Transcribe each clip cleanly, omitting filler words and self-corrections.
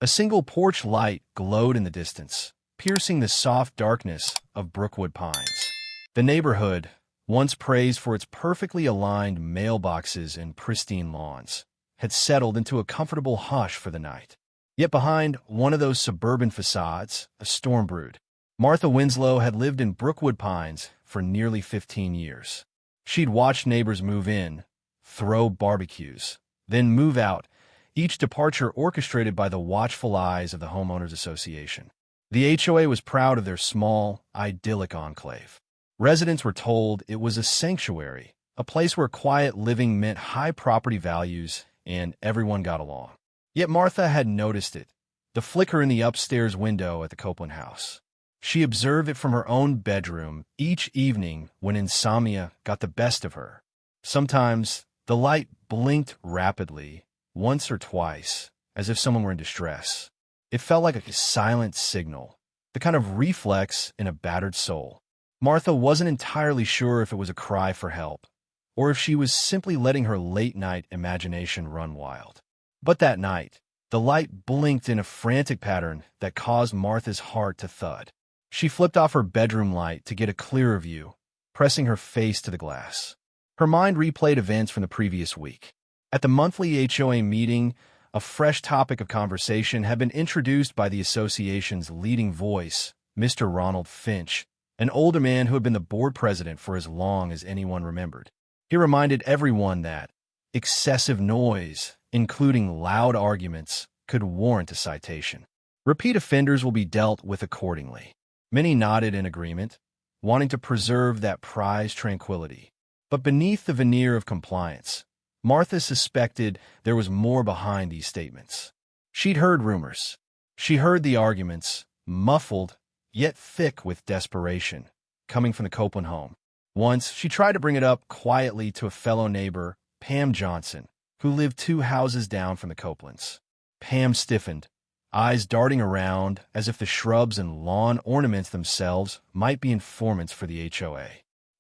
A single porch light glowed in the distance, piercing the soft darkness of Brookwood Pines. The neighborhood, once praised for its perfectly aligned mailboxes and pristine lawns, had settled into a comfortable hush for the night. Yet behind one of those suburban facades, a storm brewed. Martha Winslow had lived in Brookwood Pines for nearly 15 years. She'd watched neighbors move in, throw barbecues, then move out, each departure orchestrated by the watchful eyes of the Homeowners Association. The HOA was proud of their small, idyllic enclave. Residents were told it was a sanctuary, a place where quiet living meant high property values and everyone got along. Yet Martha had noticed it, the flicker in the upstairs window at the Copeland house. She observed it from her own bedroom each evening when insomnia got the best of her. Sometimes the light blinked rapidly, once or twice, as if someone were in distress. It felt like a silent signal, the kind of reflex in a battered soul. Martha wasn't entirely sure if it was a cry for help, or if she was simply letting her late-night imagination run wild. But that night, the light blinked in a frantic pattern that caused Martha's heart to thud. She flipped off her bedroom light to get a clearer view, pressing her face to the glass. Her mind replayed events from the previous week. At the monthly HOA meeting, a fresh topic of conversation had been introduced by the association's leading voice, Mr. Ronald Finch, an older man who had been the board president for as long as anyone remembered. He reminded everyone that excessive noise, including loud arguments, could warrant a citation. Repeat offenders will be dealt with accordingly. Many nodded in agreement, wanting to preserve that prized tranquility. But beneath the veneer of compliance, Martha suspected there was more behind these statements. She'd heard rumors. She heard the arguments, muffled, yet thick with desperation, coming from the Copeland home. Once, she tried to bring it up quietly to a fellow neighbor, Pam Johnson, who lived 2 houses down from the Copelands. Pam stiffened, eyes darting around as if the shrubs and lawn ornaments themselves might be informants for the HOA.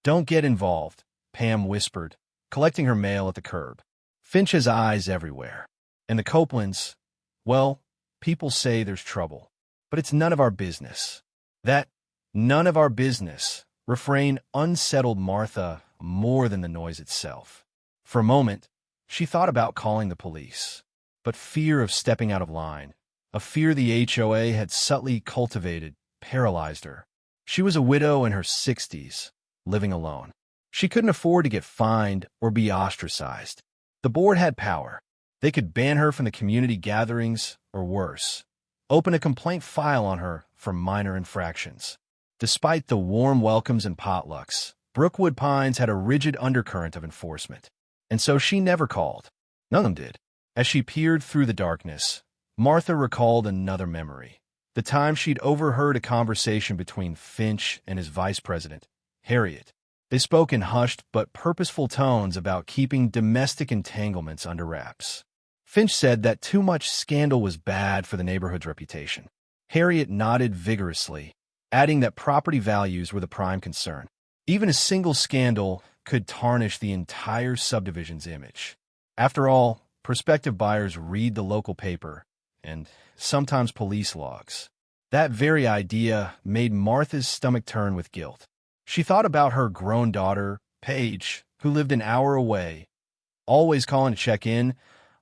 "Don't get involved," Pam whispered, collecting her mail at the curb. Finch has eyes everywhere. And the Copelands, well, people say there's trouble, but it's none of our business. That none of our business refrain unsettled Martha more than the noise itself. For a moment, she thought about calling the police, but fear of stepping out of line, a fear the HOA had subtly cultivated, paralyzed her. She was a widow in her 60s, living alone. She couldn't afford to get fined or be ostracized. The board had power. They could ban her from the community gatherings, or worse, open a complaint file on her for minor infractions. Despite the warm welcomes and potlucks, Brookwood Pines had a rigid undercurrent of enforcement. And so she never called. None of them did. As she peered through the darkness, Martha recalled another memory. The time she'd overheard a conversation between Finch and his vice president, Harriet. They spoke in hushed but purposeful tones about keeping domestic entanglements under wraps. Finch said that too much scandal was bad for the neighborhood's reputation. Harriet nodded vigorously, adding that property values were the prime concern. Even a single scandal could tarnish the entire subdivision's image. After all, prospective buyers read the local paper and sometimes police logs. That very idea made Martha's stomach turn with guilt. She thought about her grown daughter, Paige, who lived an hour away, always calling to check in,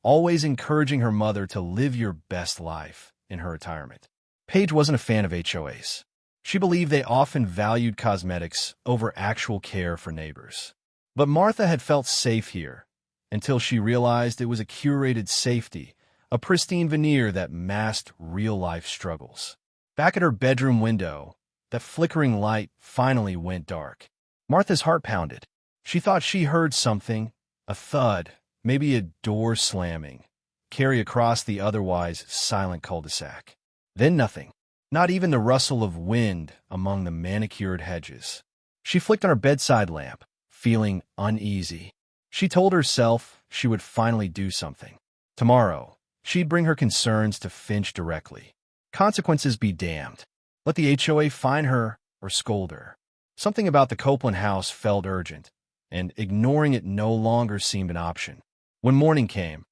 always encouraging her mother to live your best life in her retirement. Paige wasn't a fan of HOAs. She believed they often valued cosmetics over actual care for neighbors. But Martha had felt safe here, until she realized it was a curated safety, a pristine veneer that masked real-life struggles. Back at her bedroom window, that flickering light finally went dark. Martha's heart pounded. She thought she heard something, a thud, maybe a door slamming, carry across the otherwise silent cul-de-sac. Then nothing, not even the rustle of wind among the manicured hedges. She flicked on her bedside lamp, feeling uneasy. She told herself she would finally do something. Tomorrow, she'd bring her concerns to Finch directly. Consequences be damned. Let the HOA fine her or scold her. Something about the Copeland house felt urgent, and ignoring it no longer seemed an option. When morning came,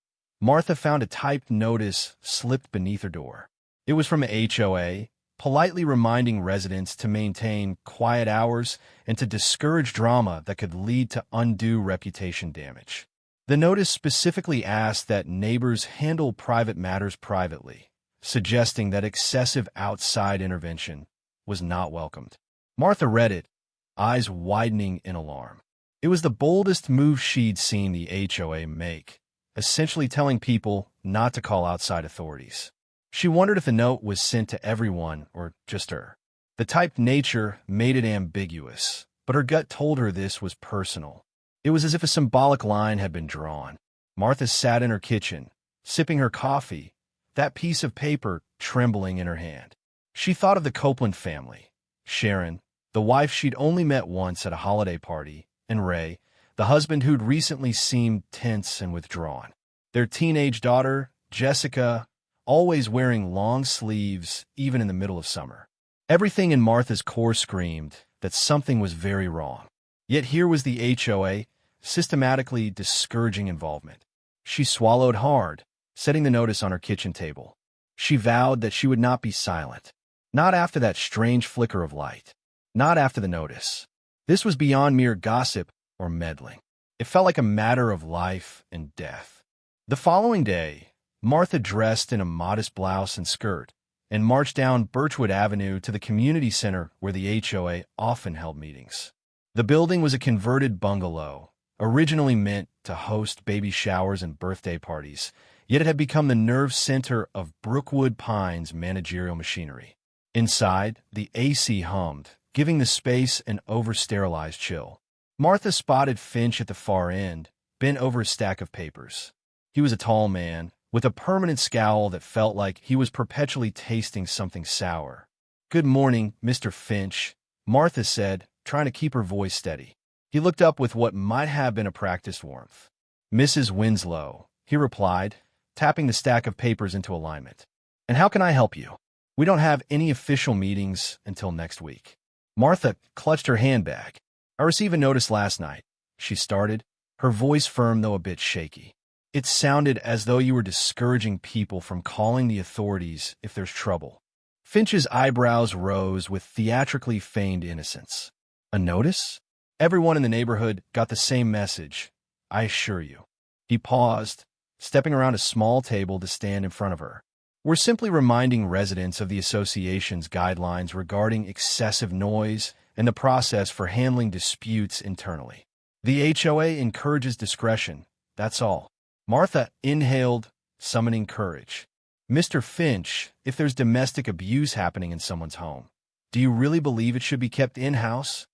Martha found a typed notice slipped beneath her door. It was from a HOA, politely reminding residents to maintain quiet hours and to discourage drama that could lead to undue reputation damage. The notice specifically asked that neighbors handle private matters privately, suggesting that excessive outside intervention was not welcomed. Martha read it, eyes widening in alarm. It was the boldest move she'd seen the HOA make, essentially telling people not to call outside authorities. She wondered if the note was sent to everyone or just her. The typed nature made it ambiguous, but her gut told her this was personal. It was as if a symbolic line had been drawn. Martha sat in her kitchen, sipping her coffee, that piece of paper trembling in her hand. She thought of the Copeland family, Sharon, the wife she'd only met once at a holiday party, and Ray, the husband who'd recently seemed tense and withdrawn. Their teenage daughter, Jessica, always wearing long sleeves even in the middle of summer. Everything in Martha's core screamed that something was very wrong. Yet here was the HOA, systematically discouraging involvement. She swallowed hard, setting the notice on her kitchen table. She vowed that she would not be silent. Not after that strange flicker of light. Not after the notice. This was beyond mere gossip or meddling. It felt like a matter of life and death. The following day, Martha dressed in a modest blouse and skirt and marched down Birchwood Avenue to the community center where the HOA often held meetings. The building was a converted bungalow, originally meant to host baby showers and birthday parties, yet it had become the nerve center of Brookwood Pines managerial machinery. Inside, the AC hummed, giving the space an over-sterilized chill. Martha spotted Finch at the far end, bent over a stack of papers. He was a tall man, with a permanent scowl that felt like he was perpetually tasting something sour. "Good morning, Mr. Finch," Martha said, trying to keep her voice steady. He looked up with what might have been a practiced warmth. "Mrs. Winslow," he replied, tapping the stack of papers into alignment. "And how can I help you? We don't have any official meetings until next week." Martha clutched her handbag. "I received a notice last night," she started, her voice firm though a bit shaky. "It sounded as though you were discouraging people from calling the authorities if there's trouble." Finch's eyebrows rose with theatrically feigned innocence. "A notice? Everyone in the neighborhood got the same message, I assure you." He paused, stepping around a small table to stand in front of her. "We're simply reminding residents of the association's guidelines regarding excessive noise and the process for handling disputes internally. The HOA encourages discretion, that's all." Martha inhaled, summoning courage. "Mr. Finch, if there's domestic abuse happening in someone's home, do you really believe it should be kept in-house?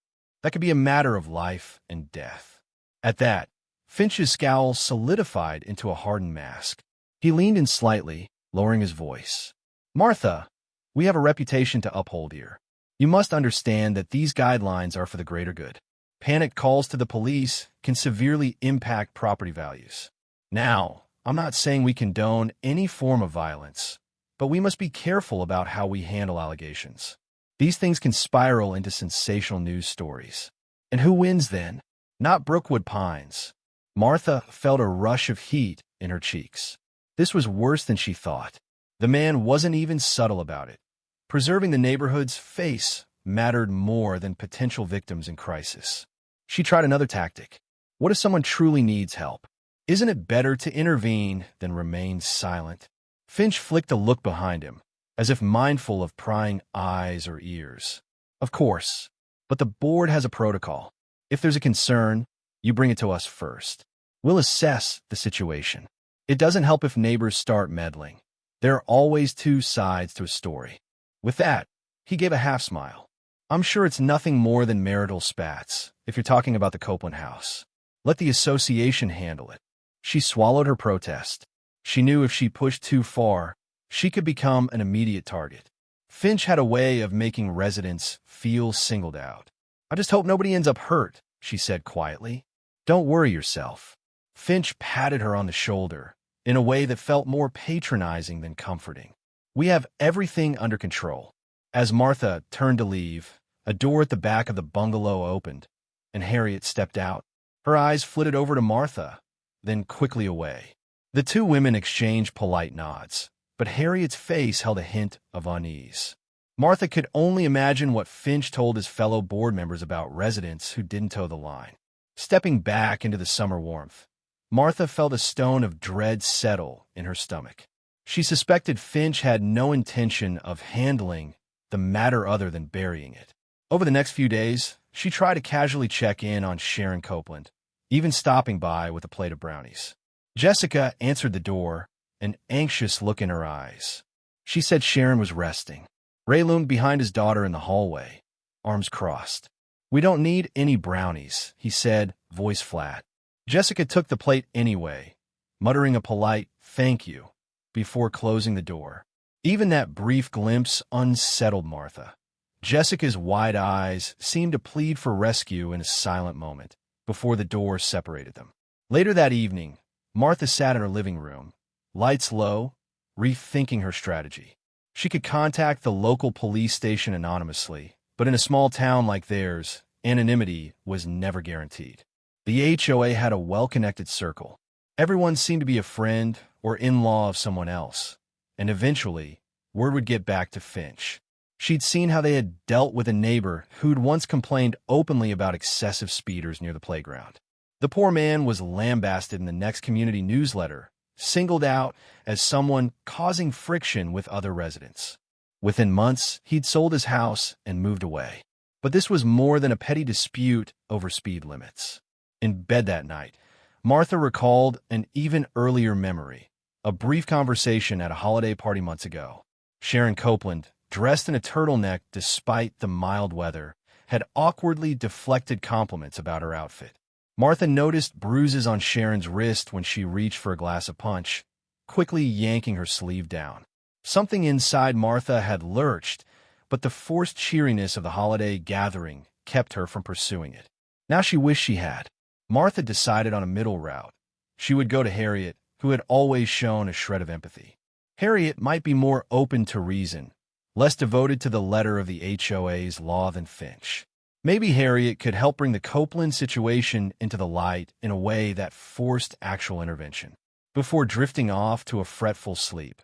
That could be a matter of life and death." At that, Finch's scowl solidified into a hardened mask. He leaned in slightly, lowering his voice. "Martha, we have a reputation to uphold here. You must understand that these guidelines are for the greater good. Panicked calls to the police can severely impact property values. Now, I'm not saying we condone any form of violence, but we must be careful about how we handle allegations. These things can spiral into sensational news stories. And who wins then? Not Brookwood Pines." Martha felt a rush of heat in her cheeks. This was worse than she thought. The man wasn't even subtle about it. Preserving the neighborhood's face mattered more than potential victims in crisis. She tried another tactic. What if someone truly needs help? Isn't it better to intervene than remain silent? Finch flicked a look behind him, as if mindful of prying eyes or ears. "Of course, but the board has a protocol. If there's a concern, you bring it to us first. We'll assess the situation. It doesn't help if neighbors start meddling. There are always two sides to a story." With that, he gave a half-smile. "I'm sure it's nothing more than marital spats, if you're talking about the Copeland house. Let the association handle it." She swallowed her protest. She knew if she pushed too far, she could become an immediate target. Finch had a way of making residents feel singled out. "I just hope nobody ends up hurt," she said quietly. "Don't worry yourself." Finch patted her on the shoulder, in a way that felt more patronizing than comforting. "We have everything under control." As Martha turned to leave, a door at the back of the bungalow opened, and Harriet stepped out. Her eyes flitted over to Martha, then quickly away. The two women exchanged polite nods, but Harriet's face held a hint of unease. Martha could only imagine what Finch told his fellow board members about residents who didn't toe the line. Stepping back into the summer warmth, Martha felt a stone of dread settle in her stomach. She suspected Finch had no intention of handling the matter other than burying it. Over the next few days, she tried to casually check in on Sharon Copeland, even stopping by with a plate of brownies. Jessica answered the door, an anxious look in her eyes. She said Sharon was resting. Ray loomed behind his daughter in the hallway, arms crossed. "We don't need any brownies," he said, voice flat. Jessica took the plate anyway, muttering a polite "thank you" before closing the door. Even that brief glimpse unsettled Martha. Jessica's wide eyes seemed to plead for rescue in a silent moment before the door separated them. Later that evening, Martha sat in her living room, lights low, rethinking her strategy. She could contact the local police station anonymously, but in a small town like theirs, anonymity was never guaranteed. The HOA had a well-connected circle. Everyone seemed to be a friend or in-law of someone else, and eventually, word would get back to Finch. She'd seen how they had dealt with a neighbor who'd once complained openly about excessive speeders near the playground. The poor man was lambasted in the next community newsletter, singled out as someone causing friction with other residents. Within months, he'd sold his house and moved away. But this was more than a petty dispute over speed limits. In bed that night, Martha recalled an even earlier memory, a brief conversation at a holiday party months ago. Sharon Copeland, dressed in a turtleneck despite the mild weather, had awkwardly deflected compliments about her outfit. Martha noticed bruises on Sharon's wrist when she reached for a glass of punch, quickly yanking her sleeve down. Something inside Martha had lurched, but the forced cheeriness of the holiday gathering kept her from pursuing it. Now she wished she had. Martha decided on a middle route. She would go to Harriet, who had always shown a shred of empathy. Harriet might be more open to reason, less devoted to the letter of the HOA's law than Finch. Maybe Harriet could help bring the Copeland situation into the light in a way that forced actual intervention. Before drifting off to a fretful sleep,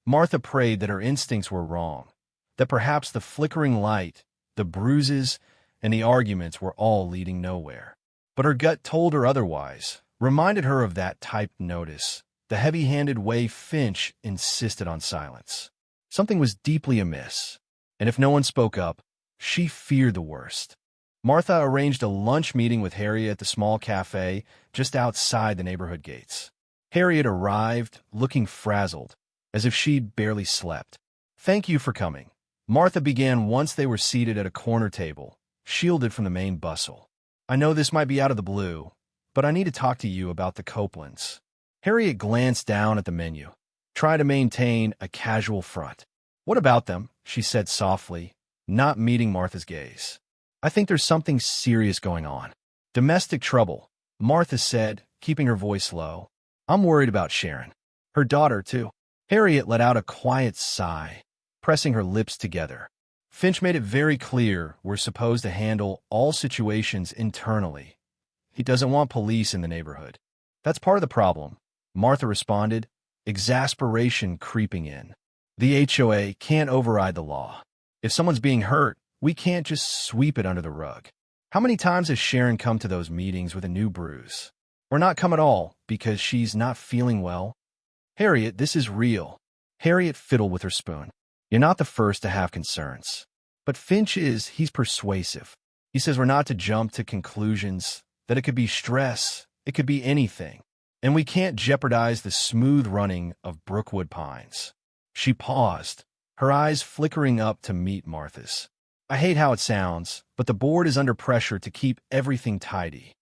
Martha prayed that her instincts were wrong, that perhaps the flickering light, the bruises, and the arguments were all leading nowhere. But her gut told her otherwise, reminded her of that typed notice, the heavy-handed way Finch insisted on silence. Something was deeply amiss, and if no one spoke up, she feared the worst. Martha arranged a lunch meeting with Harriet at the small cafe just outside the neighborhood gates. Harriet arrived, looking frazzled, as if she'd barely slept. "Thank you for coming," Martha began once they were seated at a corner table, shielded from the main bustle. "I know this might be out of the blue, but I need to talk to you about the Copelands." Harriet glanced down at the menu, trying to maintain a casual front. "What about them?" she said softly, not meeting Martha's gaze. "I think there's something serious going on. Domestic trouble," Martha said, keeping her voice low. "I'm worried about Sharon. Her daughter, too." Harriet let out a quiet sigh, pressing her lips together. "Finch made it very clear we're supposed to handle all situations internally. He doesn't want police in the neighborhood." "That's part of the problem," Martha responded, exasperation creeping in. "The HOA can't override the law. If someone's being hurt, we can't just sweep it under the rug. How many times has Sharon come to those meetings with a new bruise? Or not come at all because she's not feeling well? Harriet, this is real." Harriet fiddled with her spoon. "You're not the first to have concerns. But Finch he's persuasive. He says we're not to jump to conclusions, that it could be stress, it could be anything. And we can't jeopardize the smooth running of Brookwood Pines." She paused, her eyes flickering up to meet Martha's. "I hate how it sounds, but the board is under pressure to keep everything tidy."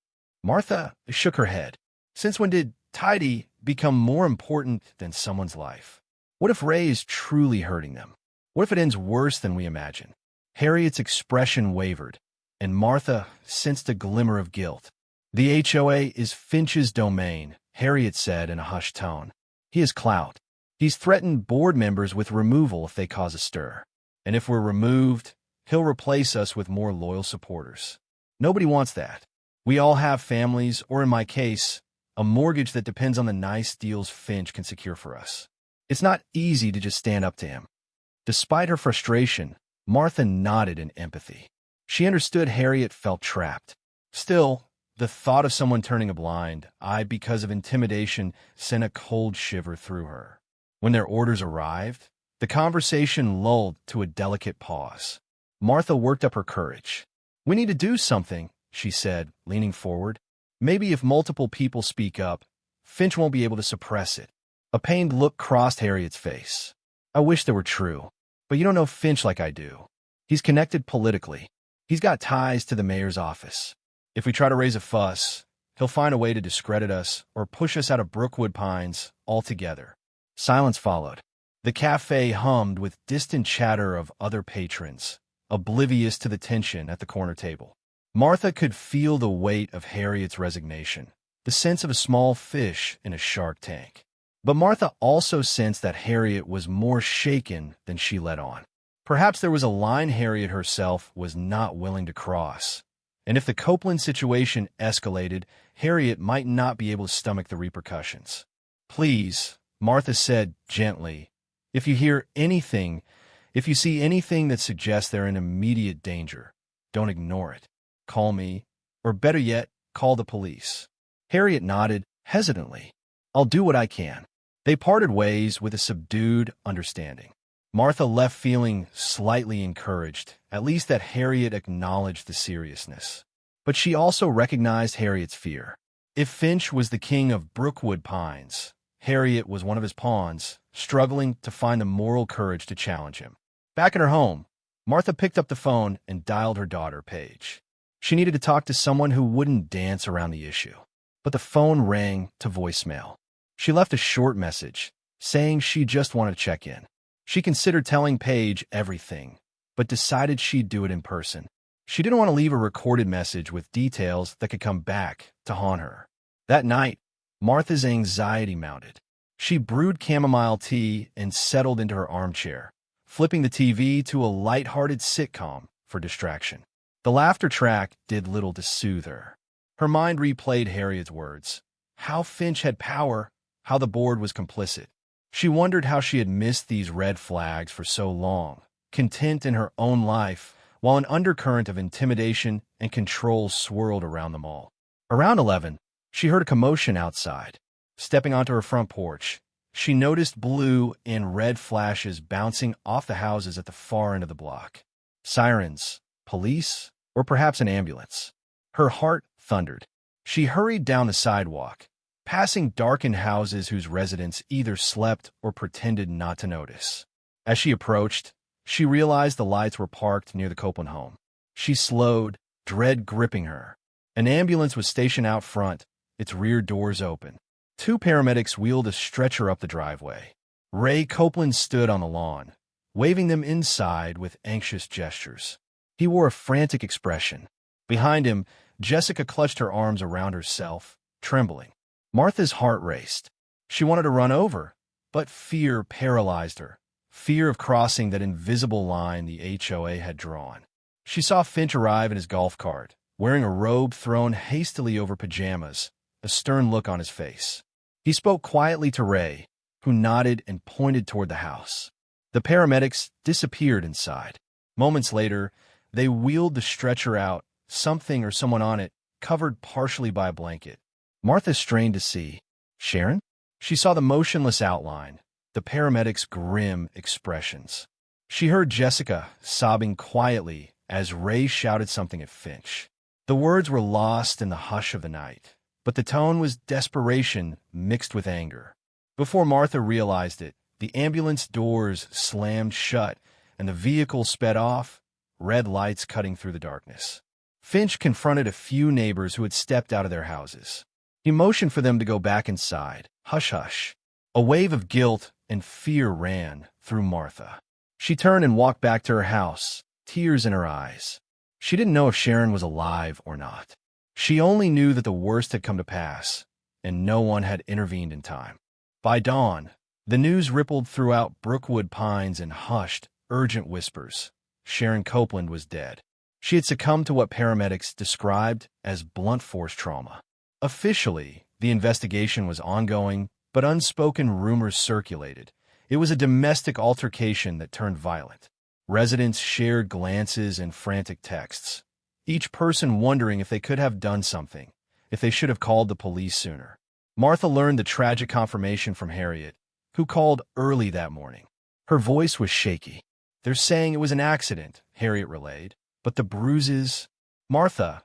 Martha shook her head. Since when did tidy become more important than someone's life? What if Ray is truly hurting them? What if it ends worse than we imagine? Harriet's expression wavered, and Martha sensed a glimmer of guilt. "The HOA is Finch's domain," Harriet said in a hushed tone. "He has clout. He's threatened board members with removal if they cause a stir. And if we're removed, he'll replace us with more loyal supporters. Nobody wants that. We all have families, or in my case, a mortgage that depends on the nice deals Finch can secure for us. It's not easy to just stand up to him. Despite her frustration, Martha nodded in empathy. She understood Harriet felt trapped. Still, the thought of someone turning a blind eye because of intimidation sent a cold shiver through her. When their orders arrived, the conversation lulled to a delicate pause. Martha worked up her courage. "We need to do something," she said, leaning forward. "Maybe if multiple people speak up, Finch won't be able to suppress it." A pained look crossed Harriet's face. "I wish that were true, but you don't know Finch like I do. He's connected politically. He's got ties to the mayor's office. If we try to raise a fuss, he'll find a way to discredit us or push us out of Brookwood Pines altogether." Silence followed. The cafe hummed with distant chatter of other patrons, oblivious to the tension at the corner table. Martha could feel the weight of Harriet's resignation, the sense of a small fish in a shark tank. But Martha also sensed that Harriet was more shaken than she let on. Perhaps there was a line Harriet herself was not willing to cross. And if the Copeland situation escalated, Harriet might not be able to stomach the repercussions. "Please," Martha said gently, if you see anything that suggests they're in immediate danger, don't ignore it. Call me, or better yet, call the police." Harriet nodded hesitantly. "I'll do what I can." They parted ways with a subdued understanding. Martha left feeling slightly encouraged, at least that Harriet acknowledged the seriousness. But she also recognized Harriet's fear. If Finch was the king of Brookwood Pines, Harriet was one of his pawns, struggling to find the moral courage to challenge him. Back in her home, Martha picked up the phone and dialed her daughter, Paige. She needed to talk to someone who wouldn't dance around the issue. But the phone rang to voicemail. She left a short message, saying she just wanted to check in. She considered telling Paige everything, but decided she'd do it in person. She didn't want to leave a recorded message with details that could come back to haunt her. That night, Martha's anxiety mounted. She brewed chamomile tea and settled into her armchair, flipping the TV to a light-hearted sitcom for distraction. The laughter track did little to soothe her. Her mind replayed Harriet's words. How Finch had power, how the board was complicit. She wondered how she had missed these red flags for so long, content in her own life, while an undercurrent of intimidation and control swirled around them all. Around 11, she heard a commotion outside. Stepping onto her front porch, she noticed blue and red flashes bouncing off the houses at the far end of the block. Sirens, police, or perhaps an ambulance. Her heart thundered. She hurried down the sidewalk, passing darkened houses whose residents either slept or pretended not to notice. As she approached, she realized the lights were parked near the Copeland home. She slowed, dread gripping her. An ambulance was stationed out front, its rear doors open. Two paramedics wheeled a stretcher up the driveway. Ray Copeland stood on the lawn, waving them inside with anxious gestures. He wore a frantic expression. Behind him, Jessica clutched her arms around herself, trembling. Martha's heart raced. She wanted to run over, but fear paralyzed her. Fear of crossing that invisible line the HOA had drawn. She saw Finch arrive in his golf cart, wearing a robe thrown hastily over pajamas, a stern look on his face. He spoke quietly to Ray, who nodded and pointed toward the house. The paramedics disappeared inside. Moments later, they wheeled the stretcher out, something or someone on it, covered partially by a blanket. Martha strained to see. Sharon? She saw the motionless outline, the paramedics' grim expressions. She heard Jessica sobbing quietly as Ray shouted something at Finch. The words were lost in the hush of the night, but the tone was desperation mixed with anger. Before Martha realized it, the ambulance doors slammed shut and the vehicle sped off, red lights cutting through the darkness. Finch confronted a few neighbors who had stepped out of their houses. He motioned for them to go back inside. Hush, hush. A wave of guilt and fear ran through Martha. She turned and walked back to her house, tears in her eyes. She didn't know if Sharon was alive or not. She only knew that the worst had come to pass, and no one had intervened in time. By dawn, the news rippled throughout Brookwood Pines in hushed, urgent whispers. Sharon Copeland was dead. She had succumbed to what paramedics described as blunt force trauma. Officially, The investigation was ongoing, but unspoken rumors circulated. It was a domestic altercation that turned violent. Residents shared glances and frantic texts, each person wondering if they could have done something, if they should have called the police sooner. Martha learned the tragic confirmation from Harriet, who called early that morning. Her voice was shaky. "They're saying it was an accident," Harriet relayed. "But the bruises—" "Martha,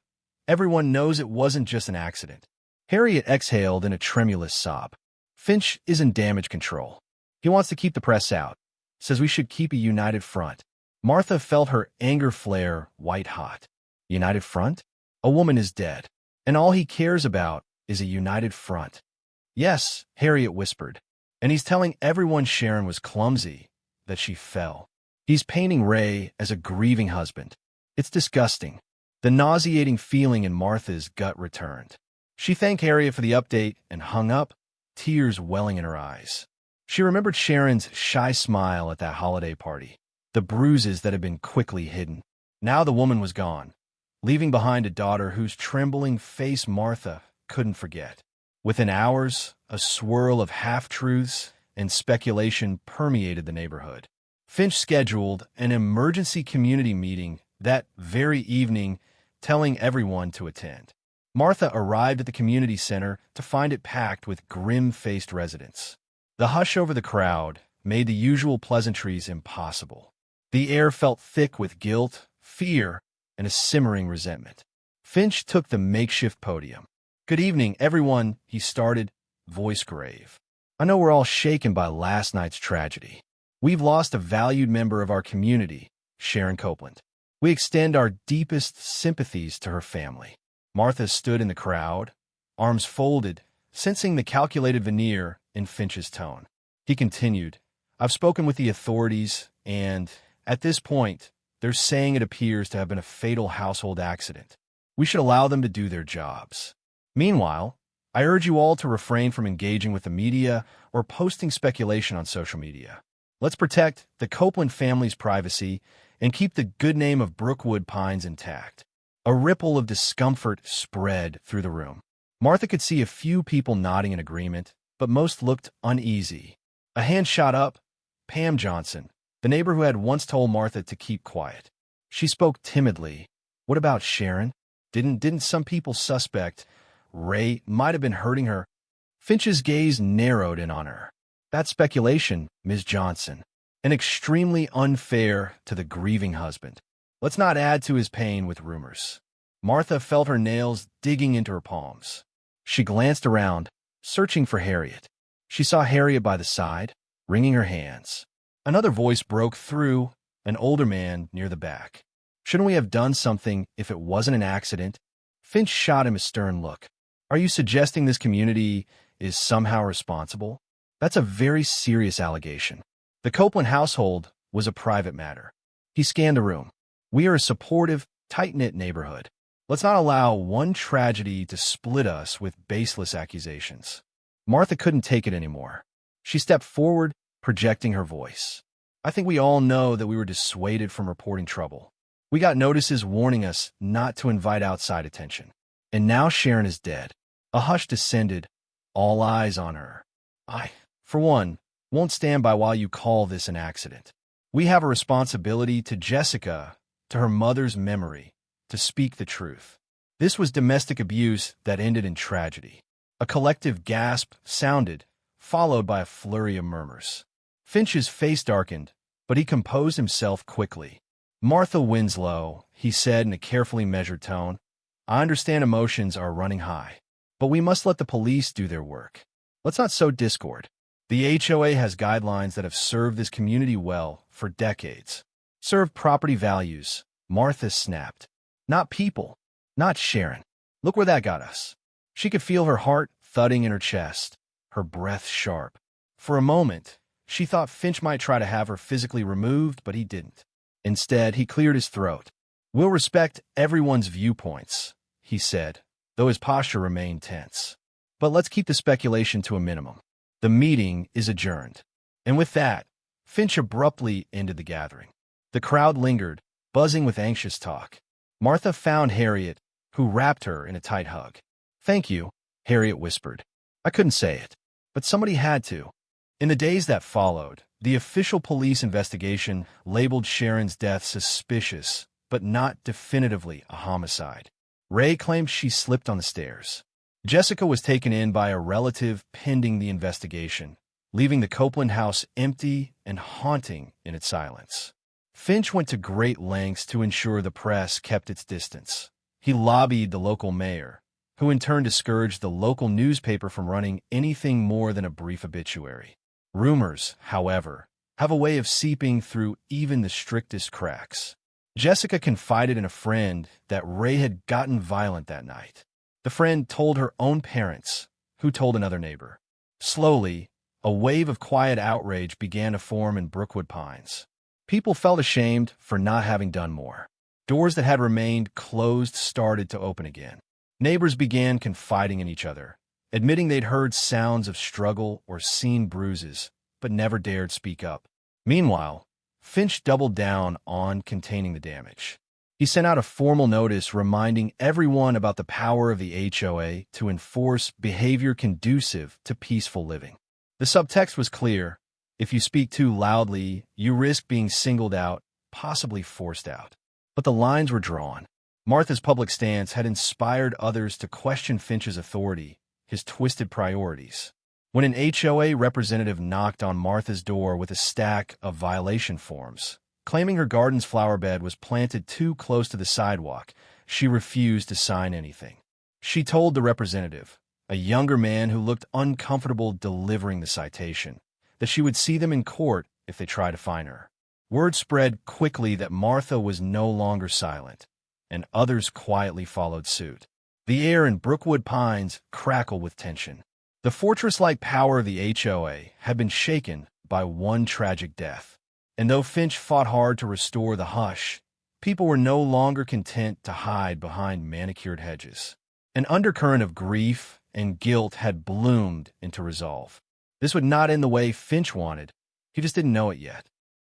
everyone knows it wasn't just an accident." Harriet exhaled in a tremulous sob. "Finch is in damage control. He wants to keep the press out. Says we should keep a united front." Martha felt her anger flare white-hot. United front? A woman is dead, and all he cares about is a united front. "Yes," Harriet whispered, "and he's telling everyone Sharon was clumsy, that she fell. He's painting Ray as a grieving husband. It's disgusting." The nauseating feeling in Martha's gut returned. She thanked Harriet for the update and hung up, tears welling in her eyes. She remembered Sharon's shy smile at that holiday party, the bruises that had been quickly hidden. Now the woman was gone, leaving behind a daughter whose trembling face Martha couldn't forget. Within hours, a swirl of half-truths and speculation permeated the neighborhood. Finch scheduled an emergency community meeting that very evening, telling everyone to attend. Martha arrived at the community center to find it packed with grim-faced residents. The hush over the crowd made the usual pleasantries impossible. The air felt thick with guilt, fear, and a simmering resentment. Finch took the makeshift podium. "Good evening, everyone," he started, voice grave. "I know we're all shaken by last night's tragedy. We've lost a valued member of our community, Sharon Copeland. We extend our deepest sympathies to her family." Martha stood in the crowd, arms folded, sensing the calculated veneer in Finch's tone. He continued, "I've spoken with the authorities, and, at this point, they're saying it appears to have been a fatal household accident. We should allow them to do their jobs. Meanwhile, I urge you all to refrain from engaging with the media or posting speculation on social media. Let's protect the Copeland family's privacy and keep the good name of Brookwood Pines intact." A ripple of discomfort spread through the room. Martha could see a few people nodding in agreement, but most looked uneasy. A hand shot up. Pam Johnson, the neighbor who had once told Martha to keep quiet. She spoke timidly. "What about Sharon? Didn't some people suspect Ray might have been hurting her?" Finch's gaze narrowed in on her. "That's speculation, Ms. Johnson, and extremely unfair to the grieving husband. Let's not add to his pain with rumors." Martha felt her nails digging into her palms. She glanced around, searching for Harriet. She saw Harriet by the side, wringing her hands. Another voice broke through, an older man near the back. "Shouldn't we have done something if it wasn't an accident?" Finch shot him a stern look. "Are you suggesting this community is somehow responsible? That's a very serious allegation. The Copeland household was a private matter." He scanned the room. "We are a supportive, tight-knit neighborhood. Let's not allow one tragedy to split us with baseless accusations." Martha couldn't take it anymore. She stepped forward, projecting her voice. "I think we all know that we were dissuaded from reporting trouble. We got notices warning us not to invite outside attention. And now Sharon is dead." A hush descended, all eyes on her. "I, for one, won't stand by while you call this an accident. We have a responsibility to Jessica, to her mother's memory, to speak the truth. This was domestic abuse that ended in tragedy." A collective gasp sounded, followed by a flurry of murmurs. Finch's face darkened, but he composed himself quickly. "Martha Winslow," he said in a carefully measured tone, "I understand emotions are running high, but we must let the police do their work. Let's not sow discord. The HOA has guidelines that have served this community well for decades. Serve property values," Martha snapped. "Not people. Not Sharon. Look where that got us." She could feel her heart thudding in her chest, her breath sharp. For a moment, she thought Finch might try to have her physically removed, but he didn't. Instead, he cleared his throat. "We'll respect everyone's viewpoints," he said, though his posture remained tense. "But let's keep the speculation to a minimum. The meeting is adjourned." And with that, Finch abruptly ended the gathering. The crowd lingered, buzzing with anxious talk. Martha found Harriet, who wrapped her in a tight hug. "Thank you," Harriet whispered. I couldn't say it, but somebody had to. In the days that followed, the official police investigation labeled Sharon's death suspicious, but not definitively a homicide. Ray claimed she slipped on the stairs. Jessica was taken in by a relative pending the investigation, leaving the Copeland house empty and haunting in its silence. Finch went to great lengths to ensure the press kept its distance. He lobbied the local mayor, who in turn discouraged the local newspaper from running anything more than a brief obituary. Rumors, however, have a way of seeping through even the strictest cracks. Jessica confided in a friend that Ray had gotten violent that night. The friend told her own parents, who told another neighbor. Slowly, a wave of quiet outrage began to form in Brookwood Pines. People felt ashamed for not having done more. Doors that had remained closed started to open again. Neighbors began confiding in each other, admitting they'd heard sounds of struggle or seen bruises, but never dared speak up. Meanwhile, Finch doubled down on containing the damage. He sent out a formal notice reminding everyone about the power of the HOA to enforce behavior conducive to peaceful living. The subtext was clear. If you speak too loudly, you risk being singled out, possibly forced out. But the lines were drawn. Martha's public stance had inspired others to question Finch's authority, his twisted priorities. When an HOA representative knocked on Martha's door with a stack of violation forms, claiming her garden's flower bed was planted too close to the sidewalk, she refused to sign anything. She told the representative, a younger man who looked uncomfortable delivering the citation, that she would see them in court if they tried to fine her. Word spread quickly that Martha was no longer silent, and others quietly followed suit. The air in Brookwood Pines crackled with tension. The fortress-like power of the HOA had been shaken by one tragic death. And though Finch fought hard to restore the hush, people were no longer content to hide behind manicured hedges. An undercurrent of grief and guilt had bloomed into resolve. This would not end the way Finch wanted. He just didn't know it yet.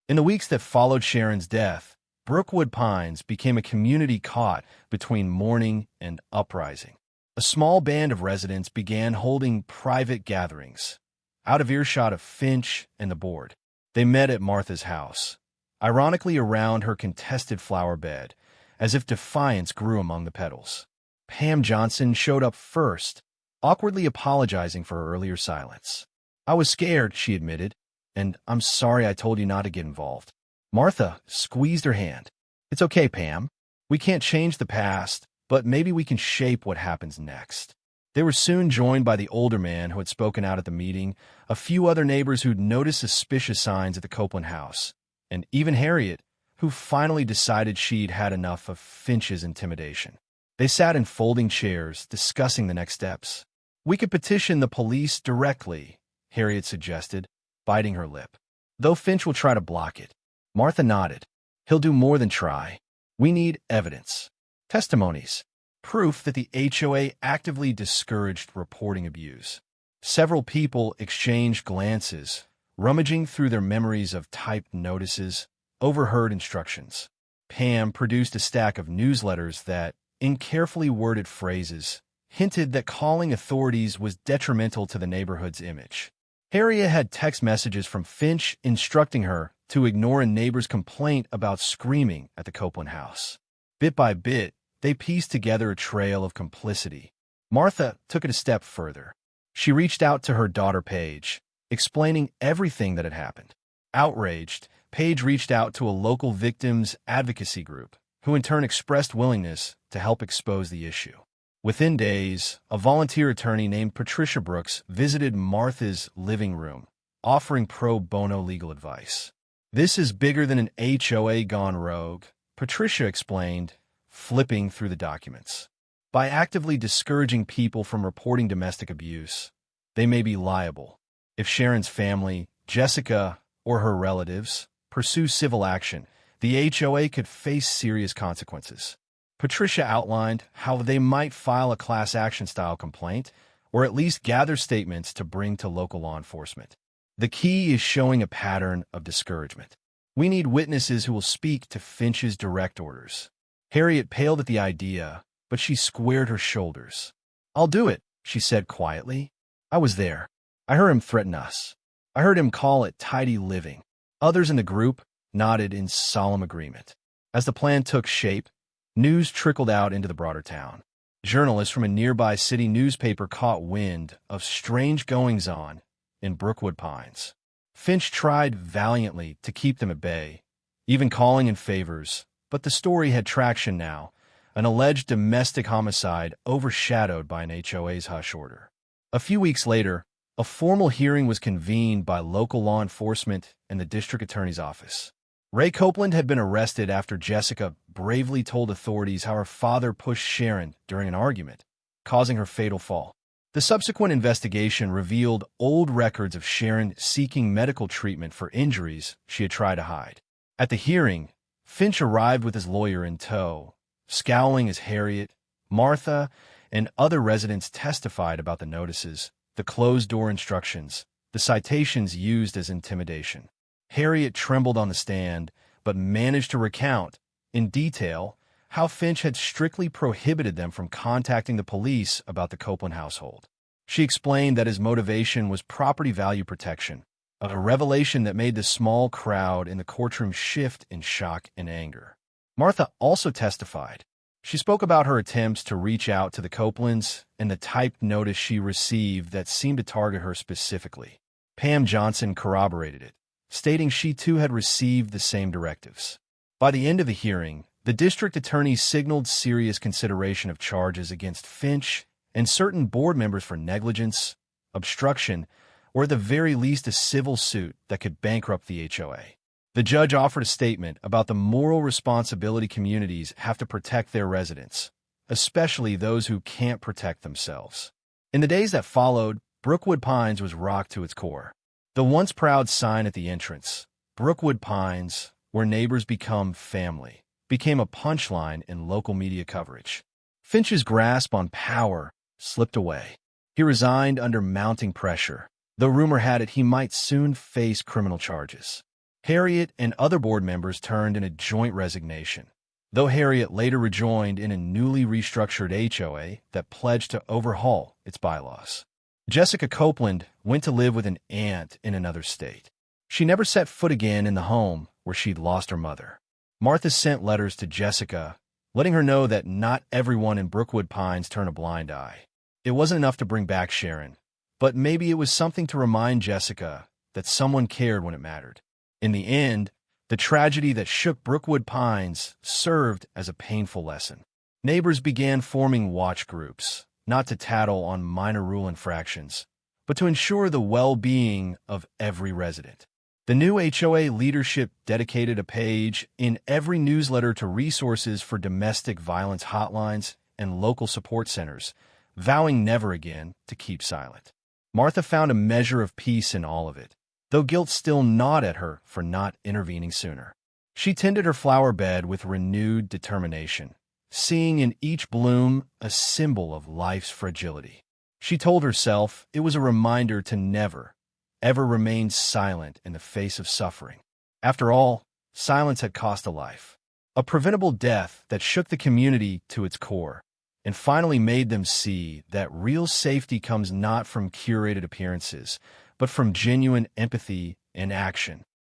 In the weeks that followed Sharon's death, Brookwood Pines became a community caught between mourning and uprising. A small band of residents began holding private gatherings, out of earshot of Finch and the board. They met at Martha's house, ironically around her contested flower bed, as if defiance grew among the petals. Pam Johnson showed up first, awkwardly apologizing for her earlier silence. I was scared, she admitted, and I'm sorry I told you not to get involved. Martha squeezed her hand. It's okay, Pam. We can't change the past, but maybe we can shape what happens next. They were soon joined by the older man who had spoken out at the meeting, a few other neighbors who'd noticed suspicious signs at the Copeland house, and even Harriet, who finally decided she'd had enough of Finch's intimidation. They sat in folding chairs, discussing the next steps. We could petition the police directly, Harriet suggested, biting her lip. Though Finch will try to block it. Martha nodded. He'll do more than try. We need evidence. Testimonies. Proof that the HOA actively discouraged reporting abuse. Several people exchanged glances, rummaging through their memories of typed notices, overheard instructions. Pam produced a stack of newsletters that, in carefully worded phrases, hinted that calling authorities was detrimental to the neighborhood's image. Harriet had text messages from Finch instructing her to ignore a neighbor's complaint about screaming at the Copeland house. Bit by bit, they pieced together a trail of complicity. Martha took it a step further. She reached out to her daughter Paige, explaining everything that had happened. Outraged, Paige reached out to a local victims advocacy group, who in turn expressed willingness to help expose the issue. Within days, a volunteer attorney named Patricia Brooks visited Martha's living room, offering pro bono legal advice. This is bigger than an HOA gone rogue, Patricia explained, flipping through the documents. By actively discouraging people from reporting domestic abuse, they may be liable. If Sharon's family, Jessica, or her relatives pursue civil action, the HOA could face serious consequences. Patricia outlined how they might file a class action style complaint, or at least gather statements to bring to local law enforcement. The key is showing a pattern of discouragement. We need witnesses who will speak to Finch's direct orders. Harriet paled at the idea, but she squared her shoulders. I'll do it, she said quietly. "I was there. I heard him threaten us. I heard him call it tidy living." Others in the group nodded in solemn agreement. As the plan took shape, news trickled out into the broader town. Journalists from a nearby city newspaper caught wind of strange goings-on in Brookwood Pines. Finch tried valiantly to keep them at bay, even calling in favors, but the story had traction now, an alleged domestic homicide overshadowed by an HOA's hush order. A few weeks later, a formal hearing was convened by local law enforcement and the district attorney's office. Ray Copeland had been arrested after Jessica bravely told authorities how her father pushed Sharon during an argument, causing her fatal fall. The subsequent investigation revealed old records of Sharon seeking medical treatment for injuries she had tried to hide. At the hearing, Finch arrived with his lawyer in tow, scowling as Harriet, Martha, and other residents testified about the notices, the closed-door instructions, the citations used as intimidation. Harriet trembled on the stand, but managed to recount, in detail, how Finch had strictly prohibited them from contacting the police about the Copeland household. She explained that his motivation was property value protection, a revelation that made the small crowd in the courtroom shift in shock and anger. Martha also testified. She spoke about her attempts to reach out to the Copelands and the typed notice she received that seemed to target her specifically. Pam Johnson corroborated it, stating she too had received the same directives. By the end of the hearing, the district attorney signaled serious consideration of charges against Finch and certain board members for negligence, obstruction, or at the very least a civil suit that could bankrupt the HOA. The judge offered a statement about the moral responsibility communities have to protect their residents, especially those who can't protect themselves. In the days that followed, Brookwood Pines was rocked to its core. The once proud sign at the entrance, Brookwood Pines, where neighbors become family, became a punchline in local media coverage. Finch's grasp on power slipped away. He resigned under mounting pressure, though rumor had it he might soon face criminal charges. Harriet and other board members turned in a joint resignation, though Harriet later rejoined in a newly restructured HOA that pledged to overhaul its bylaws. Jessica Copeland went to live with an aunt in another state. She never set foot again in the home where she'd lost her mother. Martha sent letters to Jessica, letting her know that not everyone in Brookwood Pines turned a blind eye. It wasn't enough to bring back Sharon, but maybe it was something to remind Jessica that someone cared when it mattered. In the end, the tragedy that shook Brookwood Pines served as a painful lesson. Neighbors began forming watch groups, not to tattle on minor rule infractions, but to ensure the well-being of every resident. The new HOA leadership dedicated a page in every newsletter to resources for domestic violence hotlines and local support centers, vowing never again to keep silent. Martha found a measure of peace in all of it, though guilt still gnawed at her for not intervening sooner. She tended her flower bed with renewed determination, seeing in each bloom a symbol of life's fragility. She told herself it was a reminder to never, ever remain silent in the face of suffering. After all, silence had cost a life, a preventable death that shook the community to its core, and finally made them see that real safety comes not from curated appearances, but from genuine empathy and action.